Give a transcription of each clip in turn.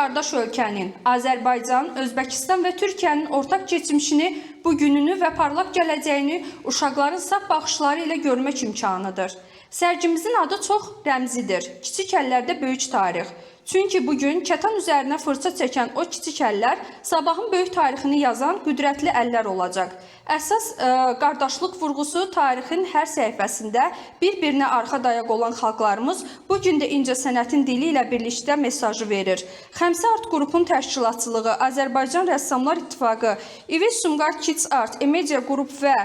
qardaş ölkənin, Azərbaycan, Özbəkistan və Türkiyənin ortaq keçmişini, bugününü və parlaq gələcəyini uşaqların saf baxışları ilə görmək imkanıdır. Sərgimizin adı çox rəmzidir. Kiçik əllərdə böyük tarix. Çünki bugün kətan üzərinə fırça çəkən o kiçik əllər sabahın böyük tarixini yazan qüdrətli əllər olacaq. Əsas qardaşlıq vurğusu tarixin hər səhifəsində bir-birinə arxa dayaq olan xalqlarımız bugün də incəsənətin dili ilə birlikdə mesajı verir. Xəmsə Art qrupun təşkilatçılığı, Azərbaycan Rəssamlar İttifaqı, İves Sumqayıt Kids Art, Media Qrup və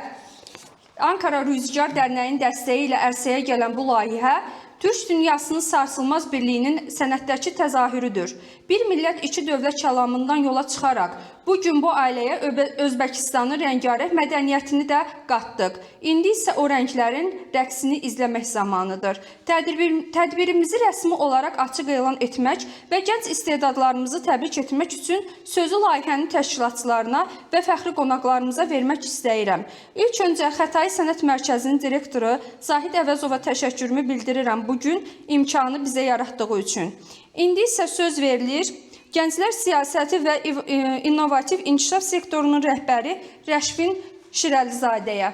Ankara Rüzgar Dərnəyinin dəstəyi ilə ərsəyə gələn bu layihə Türk dünyasının sarsılmaz birliyinin sənətdəki təzahürüdür. Bir millət iki dövlət kəlamından yola çıxaraq bugün bu ailəyə Özbəkistanın rəngarəng mədəniyyətini də qatdıq. İndi isə o rənglərin rəqsini izləmək zamanıdır. Tədbirimizi rəsmi olaraq açıq elan etmək və gənc istedadlarımızı təbrik etmək üçün sözü layihənin təşkilatçılarına və fəxri qonaqlarımıza vermək istəyirəm. İlk öncə Xətai Sənət Mərkəzinin direktoru Zahid Əvəzova təşəkkürümü bildirirəm bugün imkanı bizə yaratdığı üçün. İndi isə söz verilir Gənclər Siyasəti və İnnovativ İnkişaf sektorunun rəhbəri Rəşvin Şirəlizadəyə.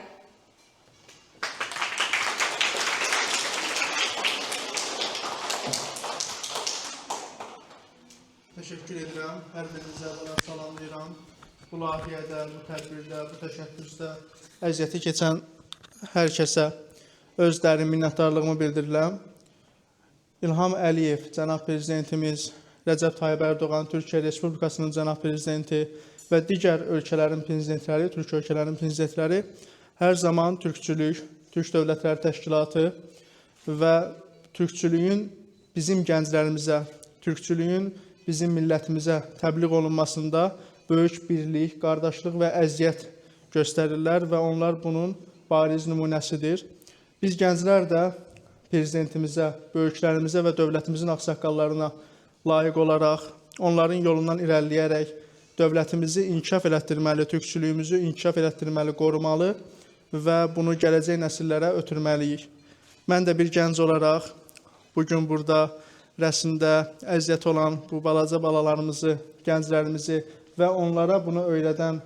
Təşəkkür edirəm. Hər birinizə salamlayıram. Bu layihədə, bu tədbirdə, bu təşəbbüsdə əziyyəti keçən hər kəsə öz dərin minnətdarlığımı bildirirəm. İlham Əliyev, cənab prezidentimiz, Rəcəb Tayyib Ərdoğan, Türkiyə Respublikasının cənab prezidenti və digər ölkələrin prezidentləri, Türk ölkələrinin prezidentləri hər zaman türkçülük, Türk Dövlətləri Təşkilatı və türkçülüyün bizim gənclərimizə, türkçülüyün bizim millətimizə təbliğ olunmasında böyük birlik, qardaşlıq və əziyyət göstərirlər və onlar bunun bariz nümunəsidir. Biz gənclər də prezidentimizə, böyüklərimizə və dövlətimizin ağsaqqallarına layiq olaraq, onların yolundan irəliləyərək dövlətimizi inkişaf elətdirməli, türkçülüyümüzü inkişaf elətdirməli, qorumalı və bunu gələcək nəsillərə ötürməliyik. Mən də bir gənc olaraq bugün burada rəsmdə əziyyət olan bu balaca balalarımızı, gənclərimizi və onlara bunu öyrədən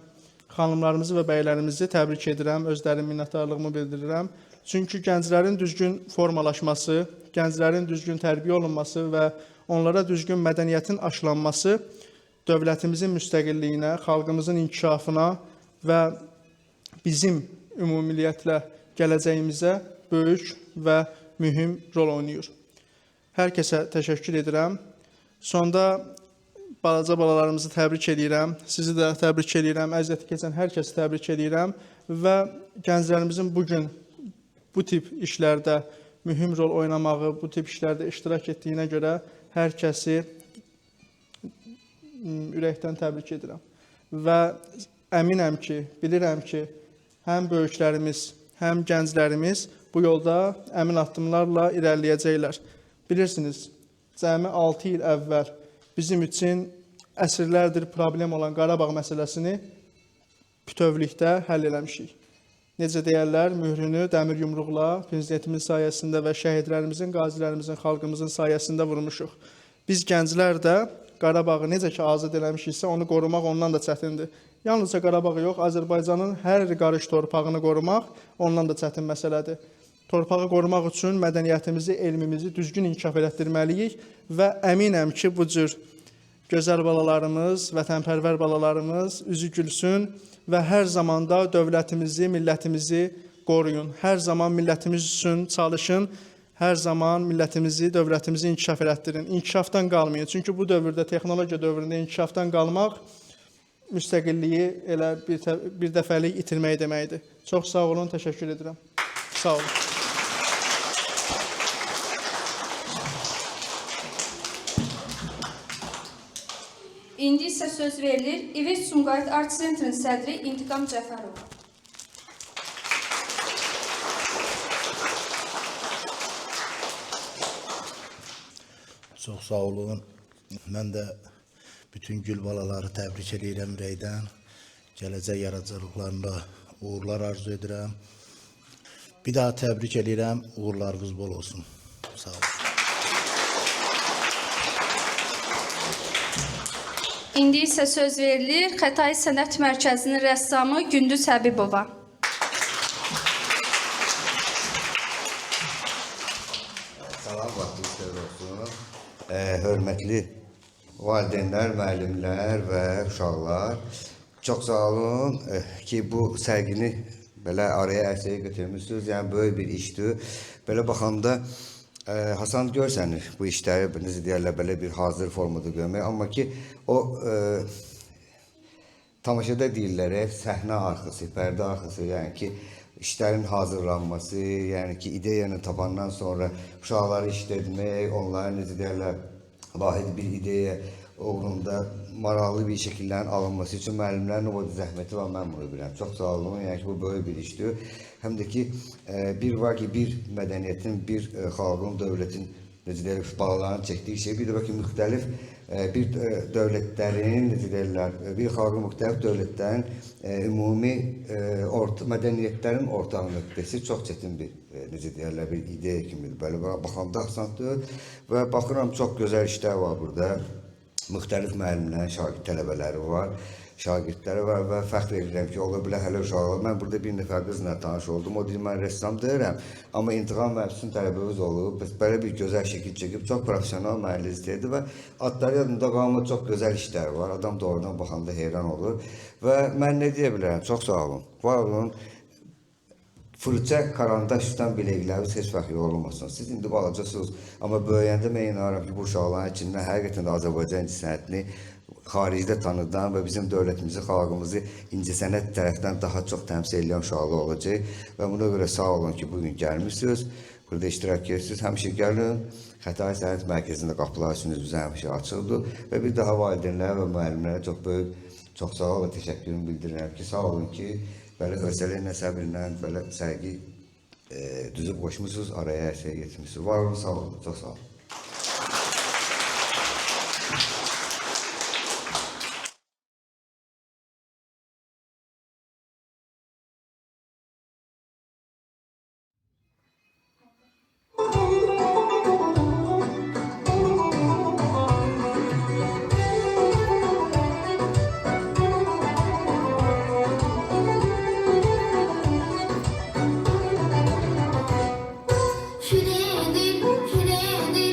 xanımlarımızı və bəylərimizi təbrik edirəm, özlərin minnətdarlığımı bildirirəm. Çünki gənclərin düzgün formalaşması, gənclərin düzgün tərbiyə olunması və onlara düzgün mədəniyyətin aşılanması dövlətimizin müstəqilliyinə, xalqımızın inkişafına və bizim ümumiyyətlə gələcəyimizə böyük və mühüm rol oynayır. Hər kəsə təşəkkür edirəm. Sonda balaca balalarımızı təbrik edirəm, sizi də təbrik edirəm, əziyyəti keçən hər kəsi təbrik edirəm və gənclərimizin bugün bu tip işlərdə mühüm rol oynamağı, bu tip işlərdə iştirak etdiyinə görə hər kəsi ürəkdən təbrik edirəm. Və əminəm ki, bilirəm ki, həm böyüklərimiz, həm gənclərimiz bu yolda əmin addımlarla irəliləyəcəklər. Bilirsiniz, cəmi 6 il əvvəl bizim üçün əsrlərdir problem olan Qarabağ məsələsini bütövlükdə həll eləmişik. Necə deyərlər, mührünü dəmir yumruqla prezidentimiz sayəsində və şəhidlərimizin, qazilərimizin, xalqımızın sayəsində vurmuşuq. Biz gənclər də Qarabağı necə ki azad eləmişiksə, onu qorumaq ondan da çətindir. Yalnızca Qarabağı yox, Azərbaycanın hər qarış torpağını qorumaq ondan da çətin məsələdir. Torpağı qorumaq üçün mədəniyyətimizi, elmimizi düzgün inkişaf elətdirməliyik və əminəm ki, bu cür gözəl balalarımız, vətənpərvər balalarımız üzü gülsün və hər zamanda dövlətimizi, millətimizi qoruyun. Hər zaman millətimiz üçün çalışın, hər zaman millətimizi, dövlətimizi inkişaf elətdirin. İnkişafdan qalmayın. Çünki bu dövrdə, texnologiya dövründə inkişafdan qalmaq müstəqilliyi elə bir dəfəlik itirmək deməkdir. Çox sağ olun, təşəkkür edirəm. Sağ olun. İndi isə söz verilir İves Sumqayıt Art Center'ın sədri İntiqam Cəfərov. Çox sağ olun. Mən də bütün gül balaları təbrik edirəm ürəkdən. Gələcək yaradıcılıqlarında uğurlar arzu edirəm. Bir daha təbrik edirəm. Uğurlarınız bol olsun. Sağ olun. İndi isə söz verilir Xətai Sənət Mərkəzinin rəssamı Gündüz Həbibova. Salam, vaxtınız xeyir olsun. Hörmətli valideynlər, müəllimlər və uşaqlar, çox sağ olun ki, bu sərgini belə araya ərsəyə götürmüşsünüz. Yəni, böyük bir işdir. Belə baxanda Hasan görsənir bu işləri, necə deyərlər, belə bir hazır formada görmək. Amma ki, o tamaşada deyirlər, səhnə arxası, pərdə arxası, yəni ki, işlərin hazırlanması, yəni ki, ideyanı tapandan sonra uşaqları işlətmək, onların necə deyərlər, vahid bir ideya uğrunda maraqlı bir şəkillərin alınması üçün müəllimlərin o zəhməti var, mən bunu bilirəm. Çox sağ olun, yəni ki, bu böyük bir işdir. Həm də ki, bir var ki, bir mədəniyyətin, bir xalqın, dövlətin, necə deyirlər, bağlarını çəkdiyi şey, bir də var ki, müxtəlif bir dövlətlərin, necə deyirlər, bir xalqın müxtəlif dövlətlərin ümumi mədəniyyətlərin ortaq nöqtəsi çox çətin bir, necə deyərlər, bir ideya kimidir. Belə baxanda asandır və baxıram, çox gözəl işlər var burada. Müxtəlif müəllimlərin, şagird tələbələri var, şagirdləri var və fəxr edirəm ki, ola bilər hələ uşaqlar. Mən burada bir nəfər qızla tanış oldum, o deyir, mən rəssam deyirəm, amma intiqam məhbusun tələbəmiz olub, belə bir gözəl şəkil çəkib, çox profesional müəllim istəyirdi və adları yadımda qalma çox gözəl işlər var, adam doğrudan baxanda heyran olur və mən nə deyə bilərəm, çox sağ olun, var olun. Fırça, karandaş tutan biləkləriniz heç vaxt yorulmasın. Siz indi balacasınız, amma böyüyəndə mən inanıram ki, bu uşaqların içindən həqiqətən də Azərbaycan incəsənətini xaricdə tanıdan və bizim dövlətimizi, xalqımızı incəsənət tərəfdən daha çox təmsil edən uşaqlar olacaq və buna görə sağ olun ki, bugün gəlmişsiniz, burada iştirak edirsiniz, həmişə gəlin. Xətai Sənət Mərkəzində qapılar üçün bizə həmişə açıldı və bir daha valideynlərə və müəllimlərə çox böyük, çox sağ olun, təşəkkürümü bildirirəm ki, sağ olun ki, belə hövsələ, səbirlə, belə sərgi düzüb qoşmusunuz, araya hər şey getirmişsiniz. Var olun, sağ olun, çox sağ olun. Şirindir, şirindir.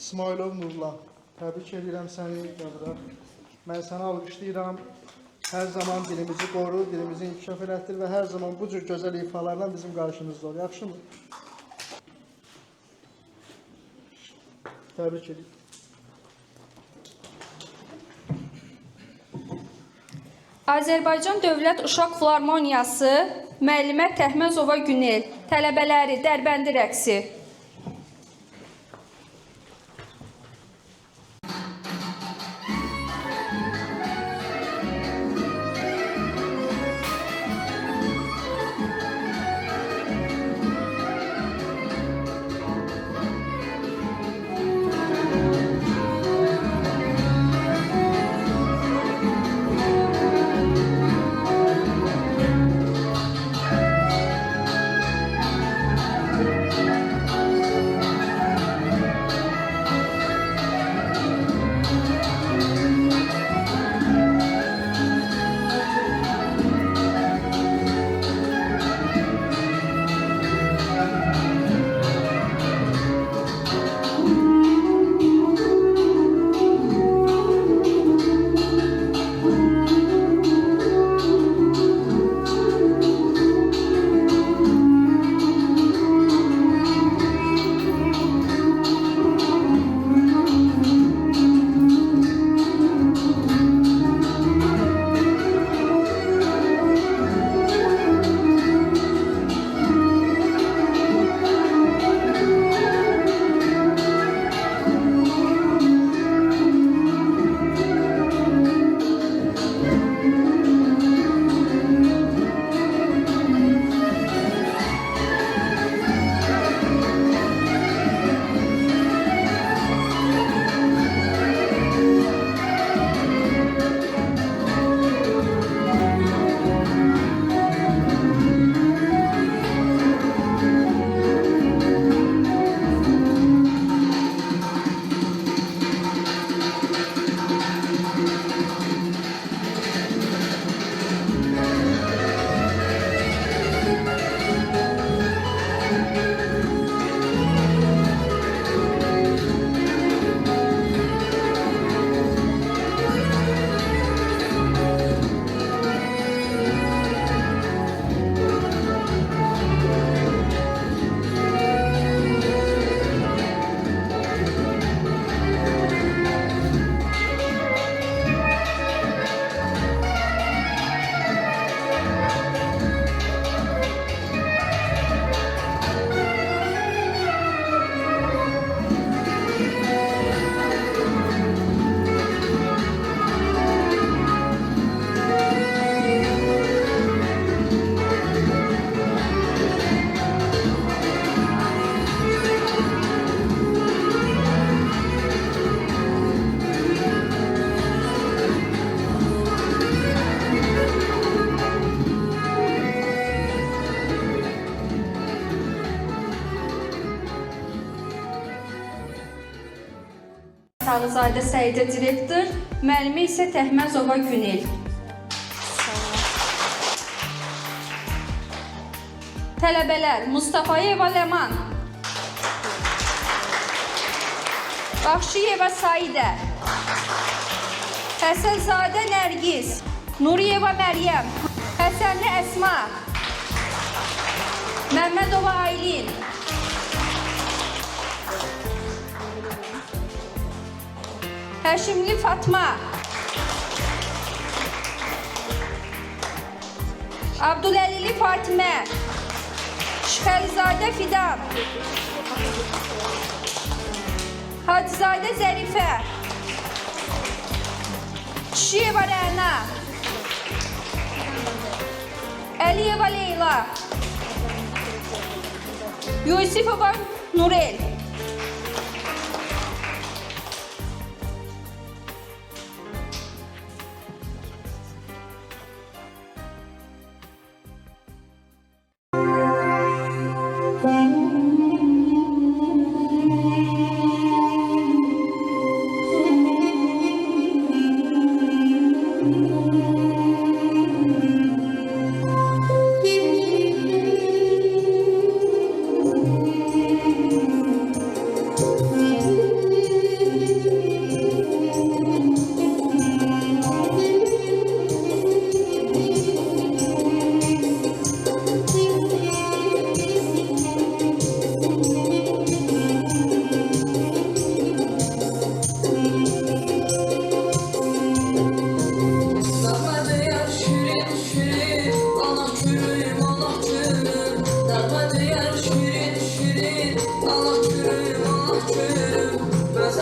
İsmailov Nurlan, təbrik edirəm səni Qəbra. Mən səni alqışlayıram. Hər zaman dilimizi qoru, dilimizi inkişaf elətdir və hər zaman bu cür gözəl ifalarla bizim qarşımızda ol. Yaxşımı? Təbrik edirəm. Azərbaycan Dövlət Uşaq Filarmoniyası müəllimə Təhməzova Günel, tələbələri Dərbəndi rəqsi. Sarızadə Səidə direktor, müəllimə isə Təhməzova Günel. Tələbələr Mustafayeva Ləman, Baxşıyeva Saidə, Həsənzadə Nərgiz, Nuriyeva Məryəm, Həsənli Əsma, Məmmədova Aylin, Həşimli Fatma, Abdüləlili Fatimə, Şıxəlizadə Fidan, Hacızadə Zərifə, Kişiyeva Rəna, Əliyeva Leyla, Yusifova Nurel.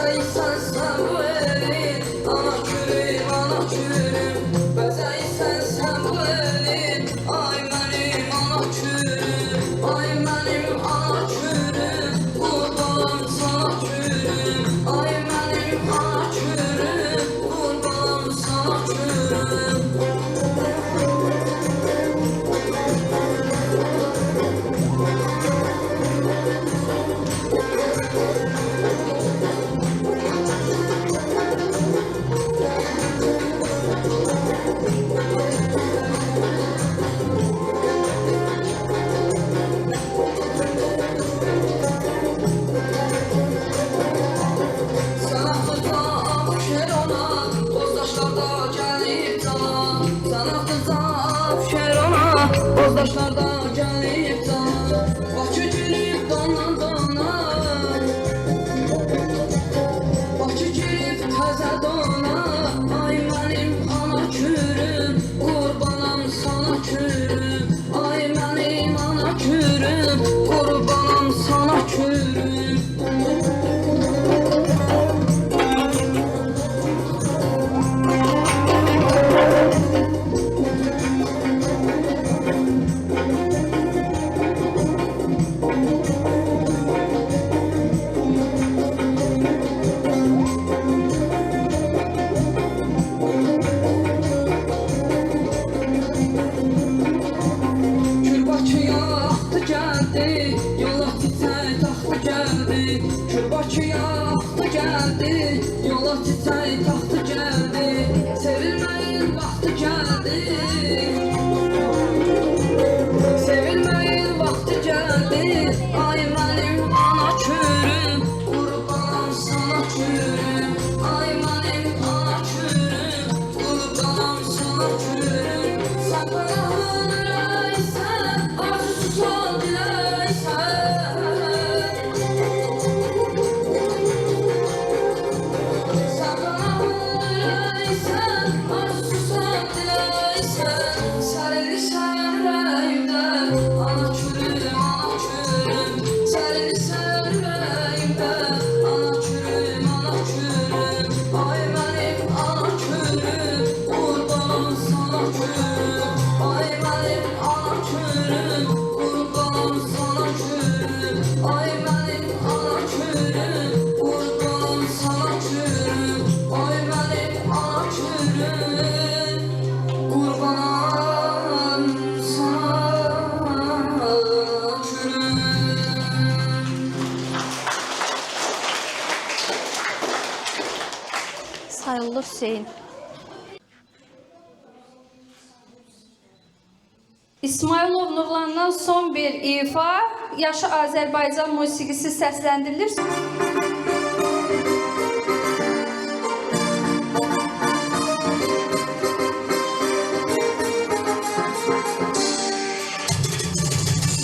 Bəzəysən sən bu elin, ana kürüm, ana kürüm. Bəzəysən sən bu elin, ay mənim ana kürüm, ay mənim ana kürüm. Qurbanam sana kürüm, ay mənim ana kürüm. Qurbanam sana kürüm. Sanatlıca afşer ona, bozdaşlarda gəlib cana. Sanatlıca afşer ona, bozdaşlarda gəlib cana. Bakı girib dona dona, Bakı girib təzə dona. Ay mənim ana kürüm, qurbanam sana kürüm. Ay mənim ana kürüm, qurbanam sana kürüm. Kür Bakıya axdı gəldi, yola çiçək taxtı gəldi. Kür Bakıya axdı gəldi, yola çiçək taxtı gəldi. Sevilməyin vaxtı gəldi, sevilməyin vaxtı gəldi. Ay mənim ana kürüm, qurbanam sana kürüm. Ay mənim ana kürüm, qurbanam sana kürüm. Sən bana hünərəysən, arzusu diləysən. Sən bana hünərəysən, arzusu diləysən. Sərilirsən ürəyimdə, ana kürüm, ana kürüm. Sərilirsən ürəyimdə, ana kürüm, ana kürüm. Ay mənim ana kürüm, qurbanam sana kürüm. Ay mənim ana kürüm, qurbanam sana kürüm. Ay mənim ana kürüm, qurbanam sana kürüm. Ay mənim ana kürüm, qurbanam sana kürüm. Sayıllı Hüseyin. İsmailov Nurlandan son bir ifa, yaşı Azərbaycan musiqisi səsləndirilir.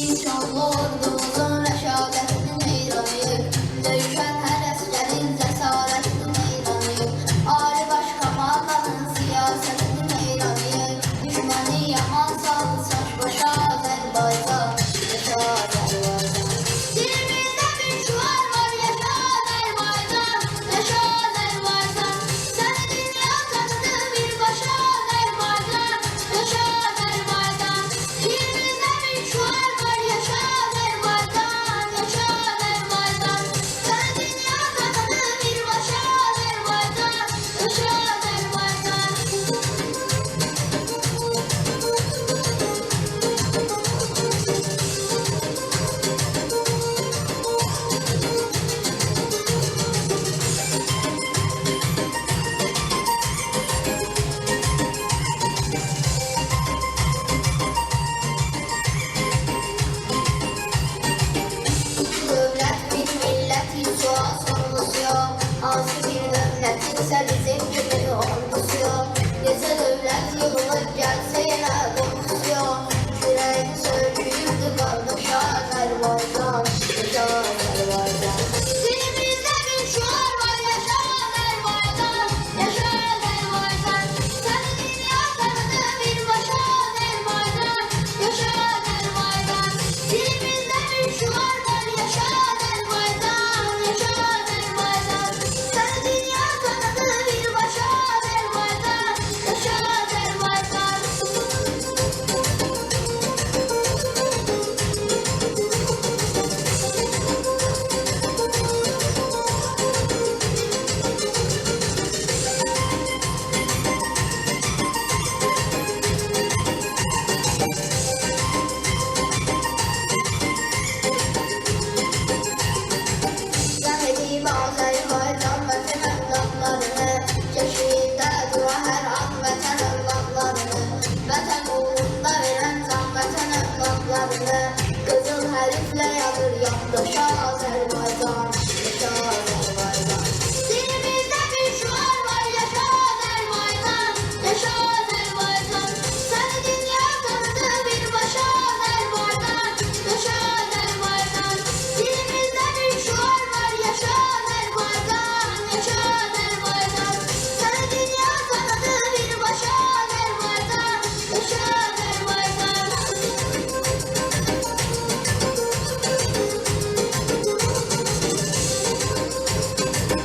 İnşallah ordumuzun rəşadətinin meydanıyıq. Döyüşən hər əsgərin cəsarətinin meydanıyıq. Ali baş komandanın siyasətinin meydanıyıq. Düşməni yaman saldı saç başa Azərbaycan, yaşa Azərbaycan. Dilimizdə bir şüar var, yaşa gibi Azerbaycan vətən evlatlarını, keşiyində dura hər an vətən evlatlarını, vətən uğrunda verən can vətən evlatlarını, qızıl hərflə yazır yaddaşa Azərbaycan, yaşa Azərbaycan. Dilimizdə bir şüar var, yaşa Azərbaycan, yaşa Azərbaycan. Səni dünya tanıdı birbaşa Azərbaycan, yaşa Azərbaycan. Dilimizdə bir şüar var, yaşa Azərbaycan, yaşa Azərbaycan. Səni dünya tanıdı birbaşa Azərbaycan, yaşa Azərbaycan.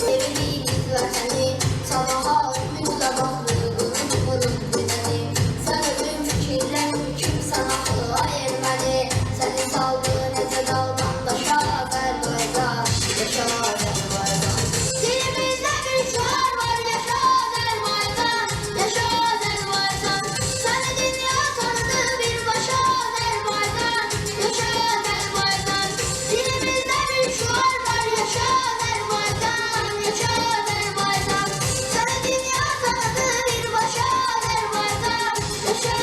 Sevdiğimiz vətəni, sabaha ümidlə baxdığımız qurum dinəni. Sən ölüm fikirlər hüküm sənahlı ay erməni, səni saldı necə daldan daşa Azərbaycan, yaşa Azərbaycan. Dilimizdə bir şüar var, yaşa Azərbaycan, yaşa Azərbaycan. Səni dünya tanıdı birbaşa Azərbaycan, yaşa Azərbaycan. Dilimizdə bir şüar var, yaşa Azərbaycan, yaşa Azərbaycan. Səni dünya tanıdı birbaşa Azərbaycan, yaşa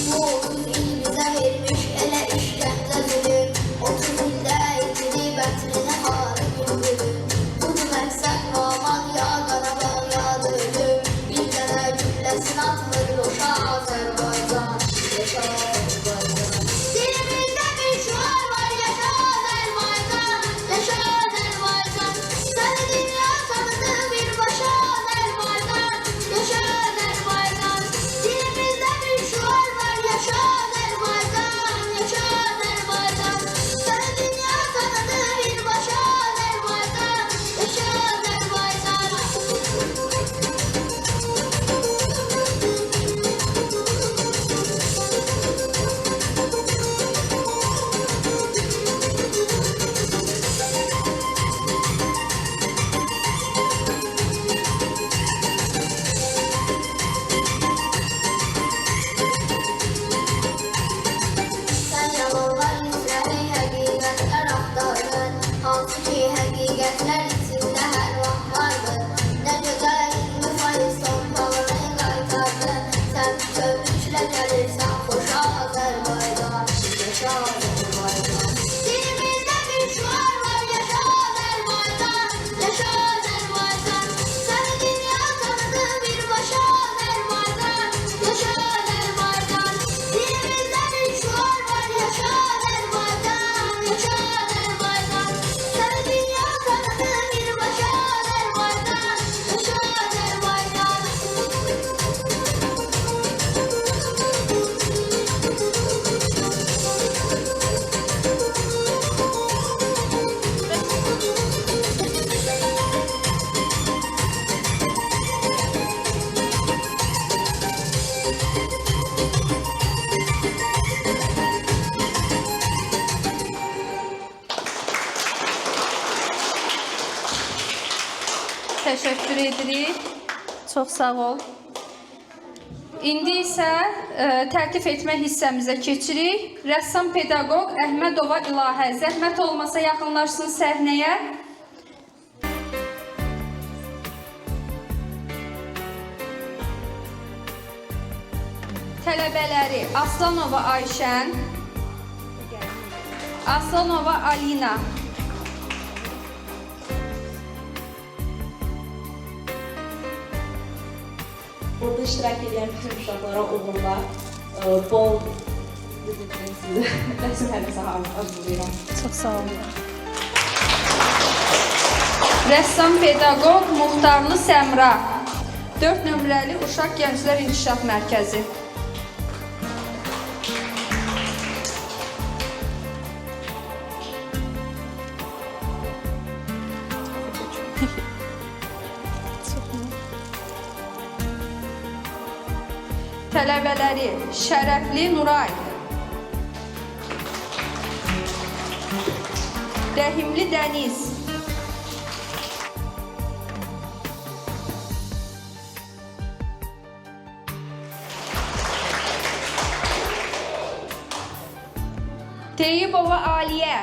Bu 30 il bizə vermiş elə işgəncə zülüm, 30 ildə itirib ətrini harı güldürüm. Budur məqsəd Naman ya Qarabağ yadı ölüm, bir dənə gülləsin atılır loşa Azərbaycan, yaşa Azərbaycan. Dilimizdə bir şüar var, yaşa Azərbaycan, yaşa Azərbaycan. Səni dünya tanıdı birbaşa Azərbaycan, yaşa Azərbaycan. Dilimizdə bir şüar var, yaşa Azərbaycan, yaşa Azərbaycan. Səni dünya tanıdı birbaşa Azərbaycan, yaşa Azərbaycan. Sən yalanlar izləri, həqiqətlər axtardın, hansı ki həqiqətlər içində hər vaxt vardır. Nə gözəl 20% torpağını qaytardın, sən bütövlüklə gəlirsən xoşa Azərbaycan, yaşa Azərbaycan. Dilimizdə bir şüar var, yaşa Azərbaycan, yaşa Azərbaycan. Səni dünya tanıdı birbaşa Azərbaycan, yaşa Azərbaycan. Dilimizdə bir şüar var, yaşa Azərbaycan, yaşa Azərbaycan. Səni dünya tanıdı birbaşa Azərbaycan, yaşa Azərbaycan. Təşəkkür edirik. Çox sağ ol. İndi isə təltif etmə hissəmizə keçirik. Rəssam pedaqoq Əhmədova İlahə zəhmət olmasa yaxınlaşsın səhnəyə. Tələbələri Aslanova Ayşən, Aslanova Alina. Burada iştirak edən bütün uşaqlara uğurla, bol rəsm hərbəsə arzulayıram. Çox sağ olun. Rəssam pedaqoq Muxtarlı Səmra, 4 nömrəli Uşaq Gənclər İnkişaf Mərkəzi. Tələbələri Şərəfli Nuray, Rəhimli Dəniz, Teyyibova Aliyə,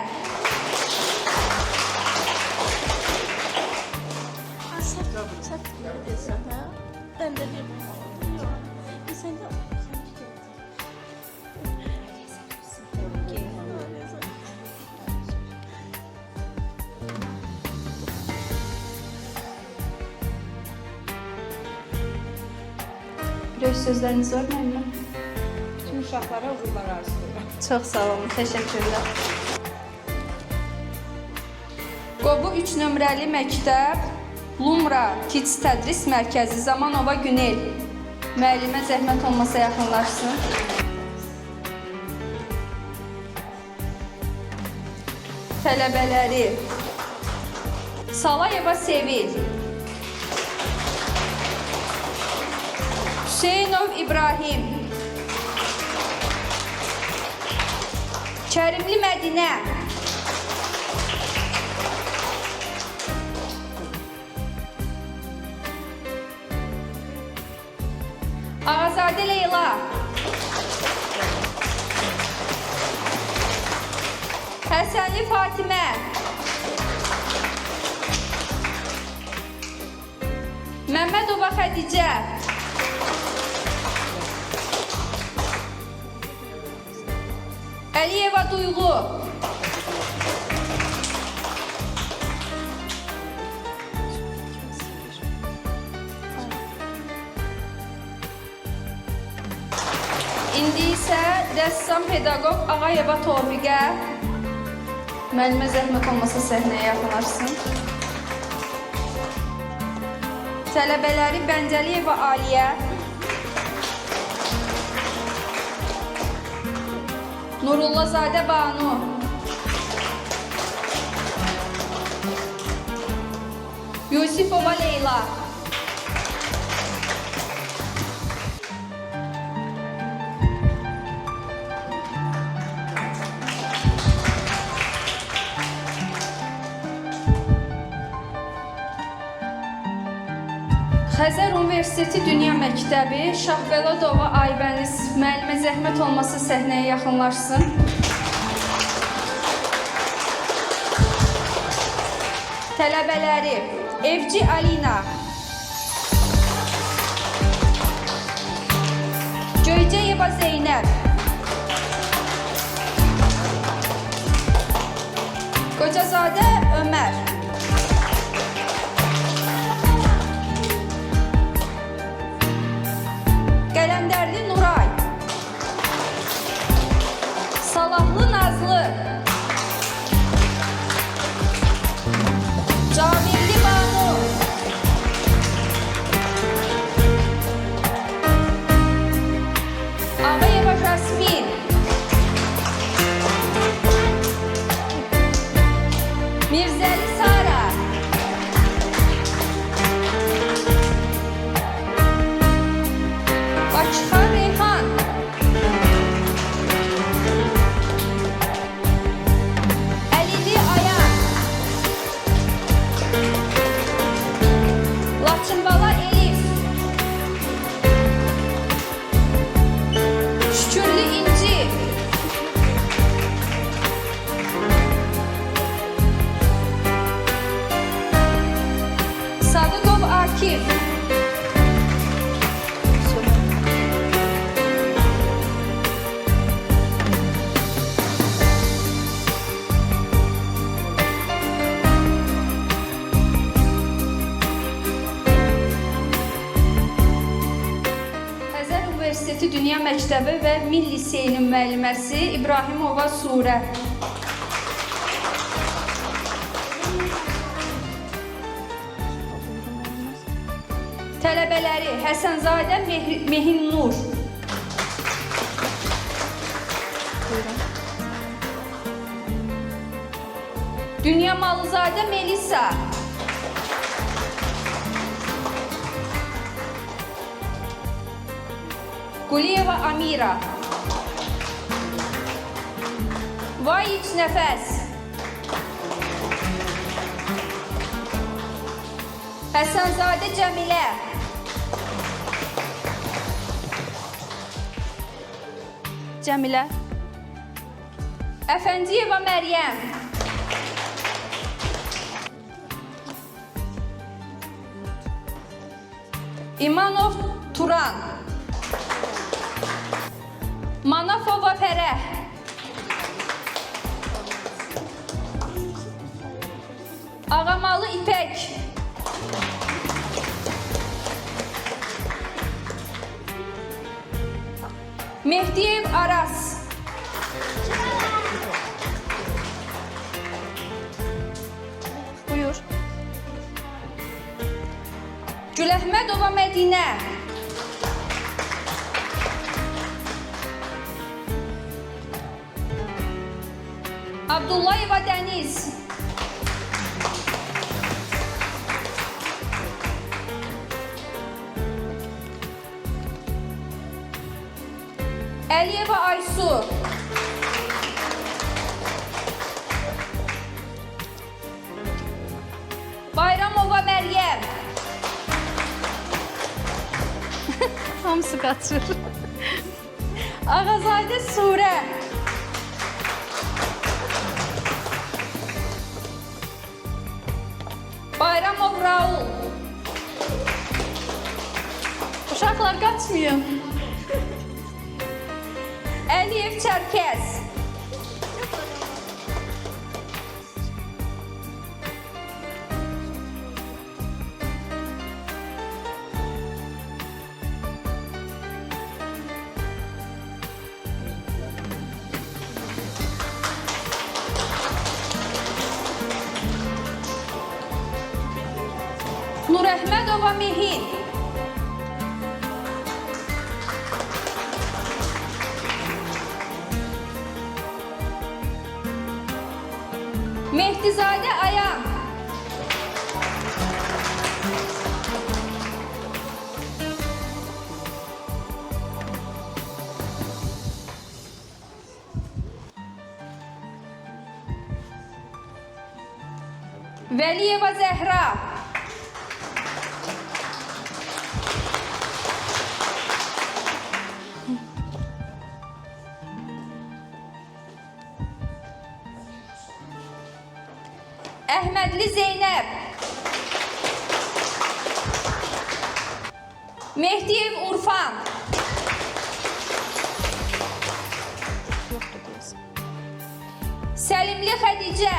Ben de bir sen de Öz sözləriniz var müəllimə? Bütün uşaqlara uğurlar arzulayıram. Çox sağ olun, təşəkkürlər. Qobu 3 nömrəli məktəb Lumra Kids Tədris Mərkəzi Zamanova Günel. Müəllimə zəhmət olmasa yaxınlaşsın. Tələbələri Salayeva Sevil, Hüseynov İbrahim, Kərimli Mədinə, Ağazadə Leyla, Həsənli Fatimə, Məmmədova Xədicə, Əliyeva Duyğu, İndi isə rəssam pedaqoq Ağayeva Tofiqə. Müəllimə zəhmət olmasa səhnəyə yaxınlaşsın. Tələbələri Bəncəliyeva Aliyə, Nurullazadə Banu, Yusifova Leyla, Xəzər Universiteti Dünya Məktəbi Şahbelodova Aybəniz. Müəllimə zəhmət olmasa səhnəyə yaxınlaşsın. Tələbələri Evci Alina, Göycəyeva Zeynəb, Qocazadə Ömər, Qələndərli Nuray, Salahlı Nazlı, Camirli Banu, Ağayeva Jasmin, Mirzəli Sara, Bakıxan Reyhan, Əlili Ayan, Laçınbala Elif, Şükürlü İnci, Sadıqov Akif, Xəzər Universiteti Dünya Məktəbi və Mil Liseyinin müəlliməsi İbrahimova Surə. Tələbələri Həsənzadə Mehinnur, Dünya Malızadə Melisa, Quliyeva Amira. Vayic Nəfəs. Həsənzadə Cəmilə. Cəmilə. Əfəndiyeva Məryəm. İmanov Turan. Manafova Fərəh. Ağamalı İpək. Mehdiyev Aras. Buyur. Güləhmədova Mədinə. Abdullayeva Dəniz. Əliyeva Aysu. Bayramova Məryəm. Hamısı qaçır. Ağazadə Surə. Bayramov Raul. Uşaqlar qaçmayın. Əliyev Çərkəz. Nurəhmədova Mehin. Mehdizadə Ayan. Vəliyeva Zəhra. Əhmədli Zeynəb. Mehdiyev Urfan. Səlimli Xədicə.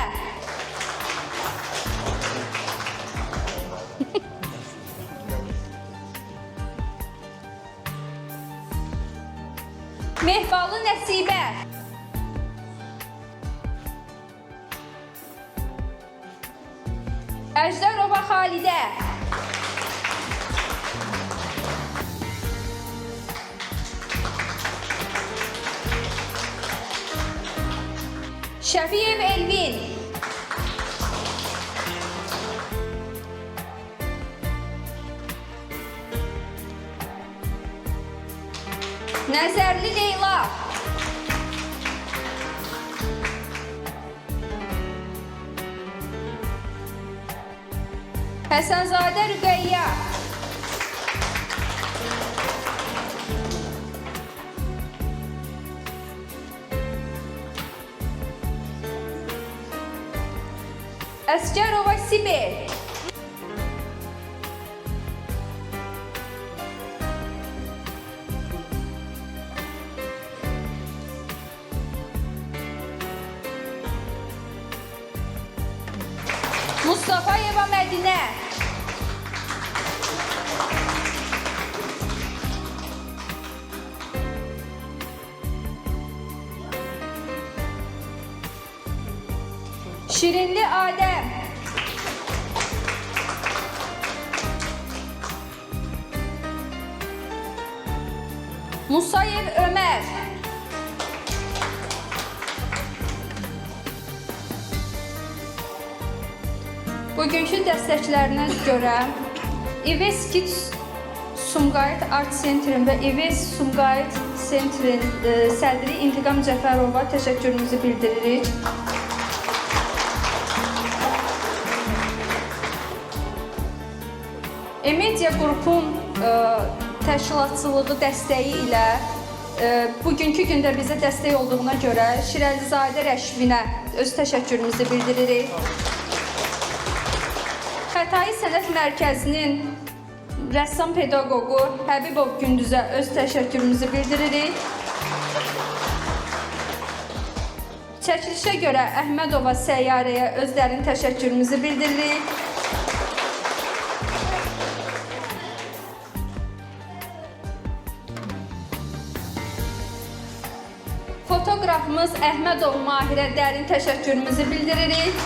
Mehbalı Nəsibə. Əjdərova Xalidə. Şəfiyev Elvin. Nəzərli Leyla. Həsənzadə Rüqəyyə. Əsgərova Sibel. Mustafayeva Mədinə. Şirinli Adəm. Musayev Ömer. Bugünkü dəstəklərinə görə İves Kids Sumqayıt Art Sentrin və İves Sumqayıt Sentrin sədri İntiqam Cəfərova təşəkkürümüzü bildiririk. Media qrupun təşkilatçılığı dəstəyi ilə bugünkü gündə bizə dəstək olduğuna görə Şirəlizadə Rəşvinə öz təşəkkürümüzü bildiririk. Xətai Sənət Mərkəzinin rəssam pedaqoqu Həbibov Gündüzə öz təşəkkürümüzü bildiririk. Çəkilişə görə Əhmədova Səyyarəyə özlərinin təşəkkürümüzü bildiririk. Fotoqrafımız Əhmədov Mahirə dərin təşəkkürümüzü bildiririk.